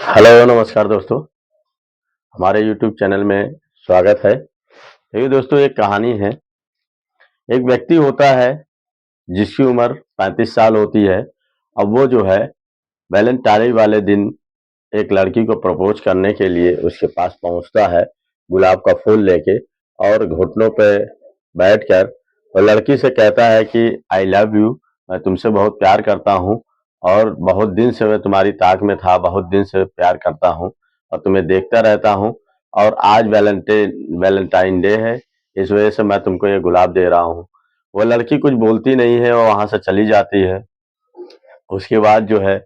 Hello नमस्कार दोस्तों, हमारे YouTube चैनल में स्वागत है। देखिए दोस्तों, एक कहानी है। एक व्यक्ति होता है जिसकी उम्र 35 साल होती है। अब वो जो है वैलेंटाइन वाले दिन एक लड़की को प्रपोज करने के लिए उसके पास पहुंचता है, गुलाब का फूल लेके, और घुटनों पे बैठकर वो लड़की से कहता है कि आई लव यू, मैं तुमसे बहुत प्यार करता हूँ और बहुत दिन से मैं तुम्हारी ताक में था, बहुत दिन से प्यार करता हूँ और तुम्हें देखता रहता हूँ, और आज वैलेंटाइन डे है, इस वजह से मैं तुमको ये गुलाब दे रहा हूँ। वो लड़की कुछ बोलती नहीं है, वो वहां से चली जाती है। उसके बाद जो है,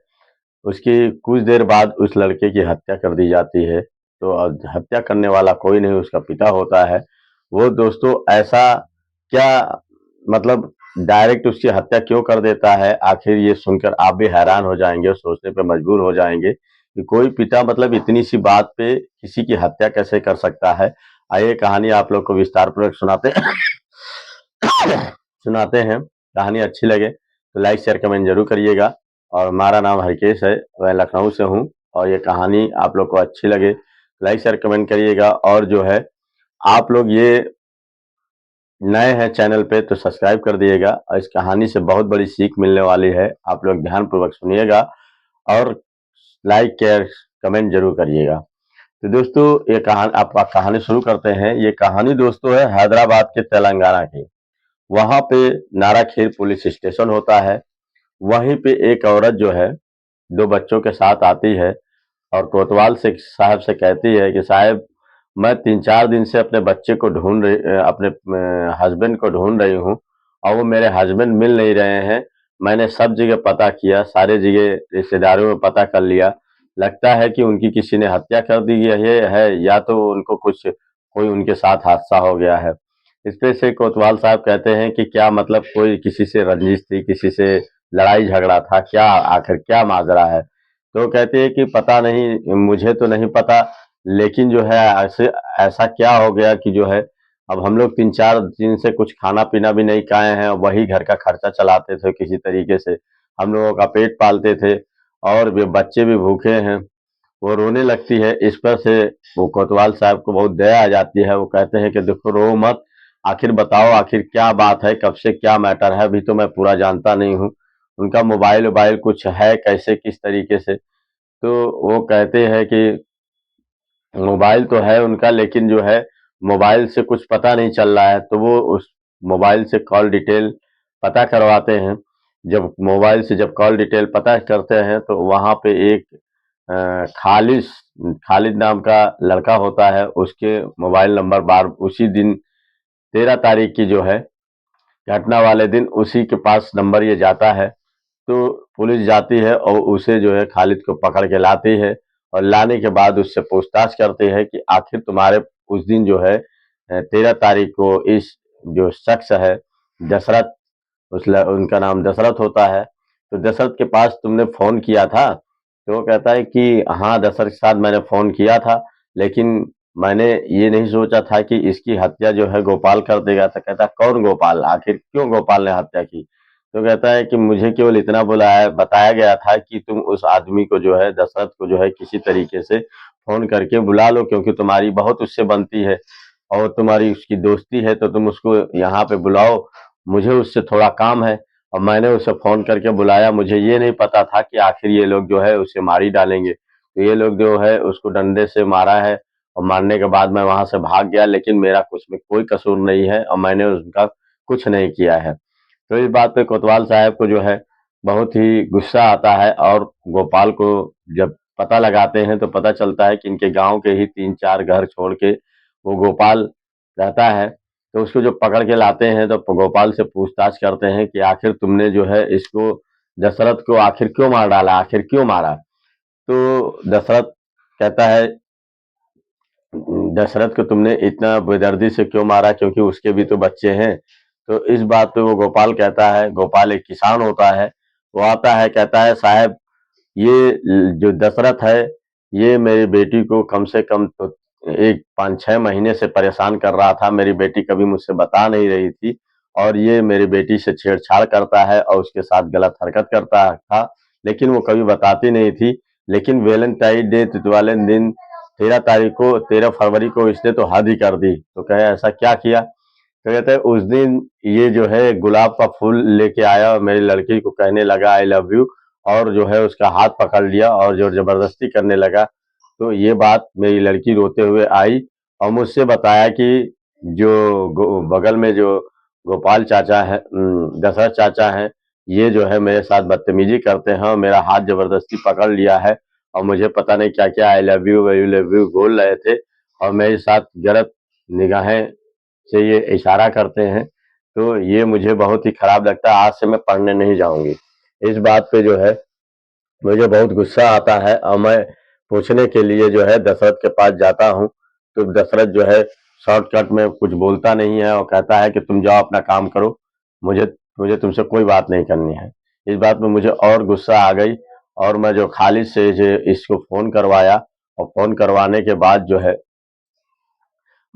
उसकी कुछ देर बाद उस लड़के की हत्या कर दी जाती है। तो अब हत्या करने वाला कोई नहीं, उसका पिता होता है। वो दोस्तों ऐसा क्या, मतलब डायरेक्ट उसकी हत्या क्यों कर देता है, आखिर ये सुनकर आप भी हैरान हो जाएंगे और सोचने पे मजबूर हो जाएंगे कि कोई पिता मतलब इतनी सी बात पे किसी की हत्या कैसे कर सकता है। आइए कहानी आप लोग को विस्तार पूर्वक सुनाते हैं। कहानी अच्छी लगे तो लाइक शेयर कमेंट जरूर करिएगा। और हमारा नाम हरकेश है, मैं लखनऊ से हूँ। और ये कहानी आप लोग को अच्छी लगे लाइक शेयर कमेंट करिएगा। और जो है, आप लोग ये नए हैं चैनल पे तो सब्सक्राइब कर दिएगा, और इस कहानी से बहुत बड़ी सीख मिलने वाली है। आप लोग ध्यानपूर्वक सुनिएगा और लाइक शेयर कमेंट जरूर करिएगा। तो दोस्तों, ये कहानी आपका कहानी शुरू करते हैं। ये कहानी दोस्तों है हैदराबाद के तेलंगाना की। वहां पे नाराखेल पुलिस स्टेशन होता है। वहीं पे एक औरत जो है 2 बच्चों के साथ आती है और कोतवाल से साहब से कहती है कि साहब, मैं 3-4 दिन से अपने बच्चे को अपने हस्बैंड को ढूंढ रही हूँ और वो मेरे हस्बैंड मिल नहीं रहे हैं। मैंने सब जगह पता किया, सारे जगह रिश्तेदारों में पता कर लिया। लगता है कि उनकी किसी ने हत्या कर दी है या तो उनको कुछ कोई उनके साथ हादसा हो गया है। इस पे से कोतवाल साहब कहते हैं कि क्या मतलब, कोई किसी से रंजिश थी, किसी से लड़ाई झगड़ा था क्या, आखिर क्या माजरा है। तो कहते हैं कि पता नहीं, मुझे तो नहीं पता, लेकिन जो है ऐसे ऐसा क्या हो गया कि जो है, अब हम लोग 3-4 दिन से कुछ खाना पीना भी नहीं खाए हैं, वही घर का खर्चा चलाते थे किसी तरीके से, हम लोगों का पेट पालते थे, और वे बच्चे भी भूखे हैं। वो रोने लगती है। इस पर से वो कोतवाल साहब को बहुत दया आ जाती है। वो कहते हैं कि देखो, रो मत, आखिर बताओ आखिर क्या बात है, कब से क्या मैटर है, अभी तो मैं पूरा जानता नहीं हूँ। उनका मोबाइल वोबाइल कुछ है कैसे, किस तरीके से। तो वो कहते हैं कि मोबाइल तो है उनका, लेकिन जो है मोबाइल से कुछ पता नहीं चल रहा है। तो वो उस मोबाइल से कॉल डिटेल पता करवाते हैं। जब मोबाइल से जब कॉल डिटेल पता करते हैं तो वहाँ पे एक खालिद खालिद नाम का लड़का होता है। उसके मोबाइल नंबर बार उसी दिन 13 तारीख की जो है, घटना वाले दिन उसी के पास नंबर ये जाता है। तो पुलिस जाती है और उसे जो है खालिद को पकड़ के लाती है। और लाने के बाद उससे पूछताछ करते हैं कि आखिर तुम्हारे उस दिन जो है 13 तारीख को इस जो शख्स है दशरथ, उनका नाम दशरथ होता है, तो दशरथ के पास तुमने फोन किया था। तो वो कहता है कि हाँ, दशरथ के साथ मैंने फोन किया था, लेकिन मैंने ये नहीं सोचा था कि इसकी हत्या जो है गोपाल कर देगा। तो कहता है कौन गोपाल, आखिर क्यों गोपाल ने हत्या की। तो कहता है कि मुझे केवल इतना बताया गया था कि तुम उस आदमी को जो है, दशरथ को जो है, किसी तरीके से फोन करके बुला लो, क्योंकि तुम्हारी बहुत उससे बनती है और तुम्हारी उसकी दोस्ती है, तो तुम उसको यहाँ पे बुलाओ, मुझे उससे थोड़ा काम है। और मैंने उसे फोन करके बुलाया, मुझे ये नहीं पता था कि आखिर ये लोग जो है उसे मार ही डालेंगे। तो ये लोग जो है उसको डंडे से मारा है, और मारने के बाद मैं वहां से भाग गया, लेकिन मेरा कुछ में कोई कसूर नहीं है और मैंने उनका कुछ नहीं किया है। तो इस बात पे कोतवाल साहब को जो है बहुत ही गुस्सा आता है, और गोपाल को जब पता लगाते हैं तो पता चलता है कि इनके गांव के ही 3-4 घर छोड़ के वो गोपाल रहता है। तो उसको जो पकड़ के लाते हैं तो गोपाल से पूछताछ करते हैं कि आखिर तुमने जो है इसको, दशरथ को आखिर क्यों मार डाला, आखिर क्यों मारा। तो दशरथ कहता है, दशरथ को तुमने इतना बेदर्दी से क्यों मारा, क्योंकि उसके भी तो बच्चे हैं। तो इस बात पे वो गोपाल कहता है, गोपाल एक किसान होता है, वो आता है कहता है साहब, ये जो दशरथ है, ये मेरी बेटी को कम से कम तो एक 5-6 महीने से परेशान कर रहा था। मेरी बेटी कभी मुझसे बता नहीं रही थी, और ये मेरी बेटी से छेड़छाड़ करता है और उसके साथ गलत हरकत करता था, लेकिन वो कभी बताती नहीं थी। लेकिन वैलेंटाइन डे वाले दिन 13 फरवरी को इसने तो हद ही कर दी। तो कहे ऐसा क्या किया? तो कहते हैं उस दिन ये जो है गुलाब का फूल लेके आया और मेरी लड़की को कहने लगा आई लव यू, और जो है उसका हाथ पकड़ लिया और जो जबरदस्ती करने लगा। तो ये बात मेरी लड़की रोते हुए आई और मुझसे बताया कि जो बगल में जो गोपाल चाचा है, दशरथ चाचा हैं, ये जो है मेरे साथ बदतमीजी करते हैं और मेरा हाथ जबरदस्ती पकड़ लिया है और मुझे पता नहीं क्या क्या आई लव यू बोल रहे थे और मेरे साथ गलत निगाहें से ये इशारा करते हैं। तो ये मुझे बहुत ही खराब लगता है। आज से मैं पढ़ने नहीं जाऊंगी। इस बात पे जो है मुझे बहुत गुस्सा आता है और मैं पूछने के लिए जो है दशरथ के पास जाता हूँ। तो दशरथ जो है शॉर्टकट में कुछ बोलता नहीं है और कहता है कि तुम जाओ अपना काम करो, मुझे मुझे तुमसे कोई बात नहीं करनी है। इस बात में मुझे और गुस्सा आ गई और मैं जो खालिद से जो इसको फोन करवाया और फोन करवाने के बाद जो है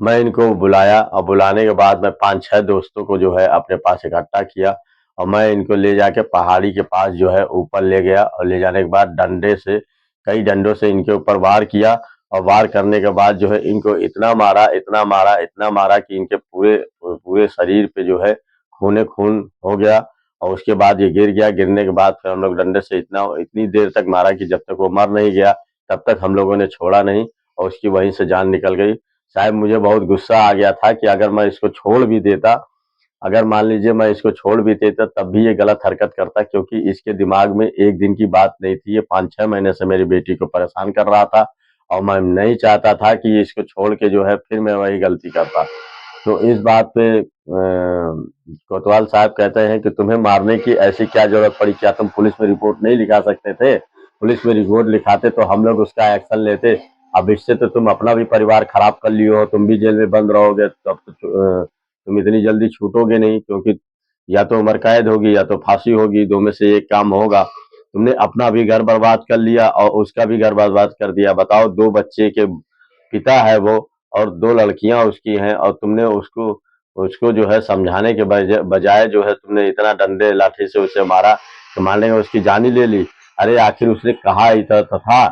मैं इनको बुलाया और बुलाने के बाद मैं 5-6 दोस्तों को जो है अपने पास इकट्ठा किया और मैं इनको ले जाके पहाड़ी के पास जो है ऊपर ले गया और ले जाने के बाद डंडे से, कई डंडों से इनके ऊपर वार किया और वार करने के बाद जो है इनको इतना मारा, इतना मारा, इतना मारा कि इनके पूरे पूरे शरीर पे जो है खूने खून हो गया और उसके बाद ये गिर गया। गिरने के बाद फिर हम लोग डंडे से इतनी देर तक मारा कि जब तक वो मर नहीं गया तब तक हम लोगों ने छोड़ा नहीं और उसकी वहीं से जान निकल गई। शायद मुझे बहुत गुस्सा आ गया था कि अगर मैं इसको छोड़ भी देता, अगर मान लीजिए मैं इसको छोड़ भी देता तब भी ये गलत हरकत करता, क्योंकि इसके दिमाग में एक दिन की बात नहीं थी। ये 5-6 महीने से मेरी बेटी को परेशान कर रहा था और मैं नहीं चाहता था कि इसको छोड़ के जो है फिर मैं वही गलती करता। तो इस बात पे कोतवाल साहब कहते हैं कि तुम्हें मारने की ऐसी क्या जरूरत पड़ी? क्या तुम पुलिस में रिपोर्ट नहीं लिखा सकते थे? पुलिस में रिपोर्ट लिखाते तो हम लोग उसका एक्शन लेते। अब इससे तो तुम अपना भी परिवार खराब कर लियो हो, तुम भी जेल में बंद रहोगे, तब तो तुम इतनी जल्दी छूटोगे नहीं, क्योंकि या तो उम्र कैद होगी या तो फांसी होगी, दो में से एक काम होगा। तुमने अपना भी घर बर्बाद कर लिया और उसका भी घर बर्बाद कर दिया। बताओ, दो बच्चे के पिता है वो और दो लड़कियां उसकी हैं और तुमने उसको उसको जो है समझाने के बजाय जो है तुमने इतना डंडे लाठी से उसे मारा कि मारने में उसकी जान ही ले ली। अरे आखिर उसने कहा ही था।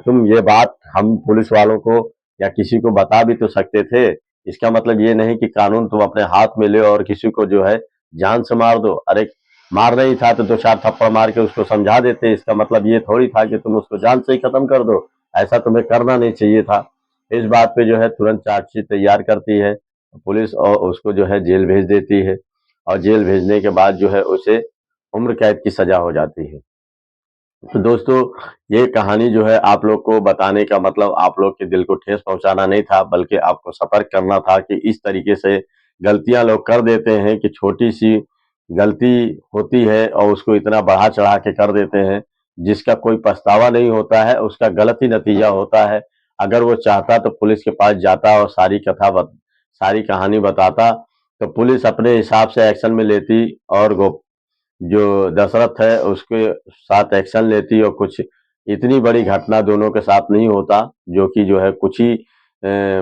तुम ये बात हम पुलिस वालों को या किसी को बता भी तो सकते थे। इसका मतलब ये नहीं कि कानून तुम अपने हाथ में ले और किसी को जो है जान से मार दो। अरे मारना ही था तो दो चार थप्पड़ मार के उसको समझा देते। इसका मतलब ये थोड़ी था कि तुम उसको जान से ही खत्म कर दो। ऐसा तुम्हें करना नहीं चाहिए था। इस बात पे जो है तुरंत चार्जशीट तैयार करती है पुलिस और उसको जो है जेल भेज देती है और जेल भेजने के बाद जो है उसे उम्र कैद की सजा हो जाती है। तो दोस्तों, ये कहानी जो है आप लोग को बताने का मतलब आप लोग के दिल को ठेस पहुंचाना नहीं था, बल्कि आपको सतर्क करना था कि इस तरीके से गलतियां लोग कर देते हैं कि छोटी सी गलती होती है और उसको इतना बढ़ा चढ़ा के कर देते हैं जिसका कोई पछतावा नहीं होता है, उसका गलत ही नतीजा होता है। अगर वो चाहता तो पुलिस के पास जाता और सारी कहानी बताता, तो पुलिस अपने हिसाब से एक्शन में लेती और जो दशरथ है उसके साथ एक्शन लेती और कुछ इतनी बड़ी घटना दोनों के साथ नहीं होता, जो कि जो है कुछ ही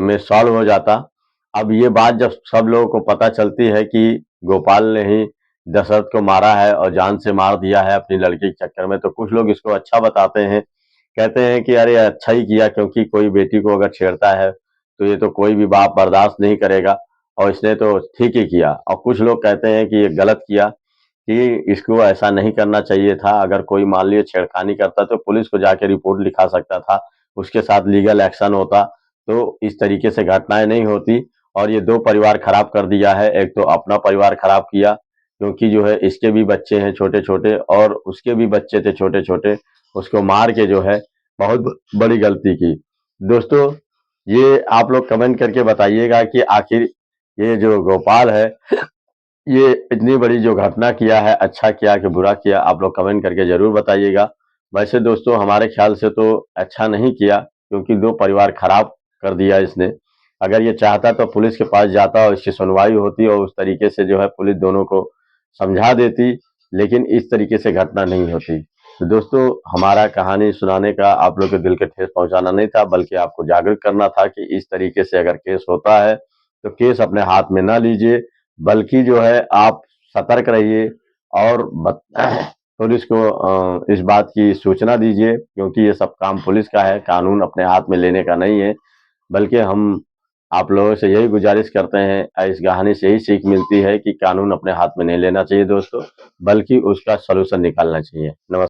में सॉल्व हो जाता। अब ये बात जब सब लोगों को पता चलती है कि गोपाल ने ही दशरथ को मारा है और जान से मार दिया है अपनी लड़की के चक्कर में, तो कुछ लोग इसको अच्छा बताते हैं, कहते हैं कि अरे अच्छा ही किया, क्योंकि कोई बेटी को अगर छेड़ता है तो ये तो कोई भी बाप बर्दाश्त नहीं करेगा और इसने तो ठीक ही किया। और कुछ लोग कहते हैं कि ये गलत किया, कि इसको ऐसा नहीं करना चाहिए था। अगर कोई मान लीजिए छेड़खानी करता तो पुलिस को जाके रिपोर्ट लिखा सकता था, उसके साथ लीगल एक्शन होता, तो इस तरीके से घटनाएं नहीं होती। और ये दो परिवार खराब कर दिया है। एक तो अपना परिवार खराब किया, क्योंकि जो है इसके भी बच्चे हैं छोटे छोटे और उसके भी बच्चे थे छोटे छोटे, उसको मार के जो है बहुत बड़ी गलती की। दोस्तों, ये आप लोग कमेंट करके बताइएगा कि आखिर ये जो गोपाल है ये इतनी बड़ी जो घटना किया है, अच्छा किया कि बुरा किया, आप लोग कमेंट करके जरूर बताइएगा। वैसे दोस्तों, हमारे ख्याल से तो अच्छा नहीं किया, क्योंकि दो परिवार खराब कर दिया इसने। अगर ये चाहता तो पुलिस के पास जाता और इसकी सुनवाई होती और उस तरीके से जो है पुलिस दोनों को समझा देती, लेकिन इस तरीके से घटना नहीं होती। तो दोस्तों, हमारा कहानी सुनाने का आप लोग के दिल के ठेस पहुंचाना नहीं था, बल्कि आपको जागरूक करना था कि इस तरीके से अगर केस होता है तो केस अपने हाथ में ना लीजिए, बल्कि जो है आप सतर्क रहिए और पुलिस को इस बात की सूचना दीजिए, क्योंकि ये सब काम पुलिस का है, कानून अपने हाथ में लेने का नहीं है। बल्कि हम आप लोगों से यही गुजारिश करते हैं, इस कहानी से यही सीख मिलती है कि कानून अपने हाथ में नहीं लेना चाहिए दोस्तों, बल्कि उसका सॉल्यूशन निकालना चाहिए। नमस्कार।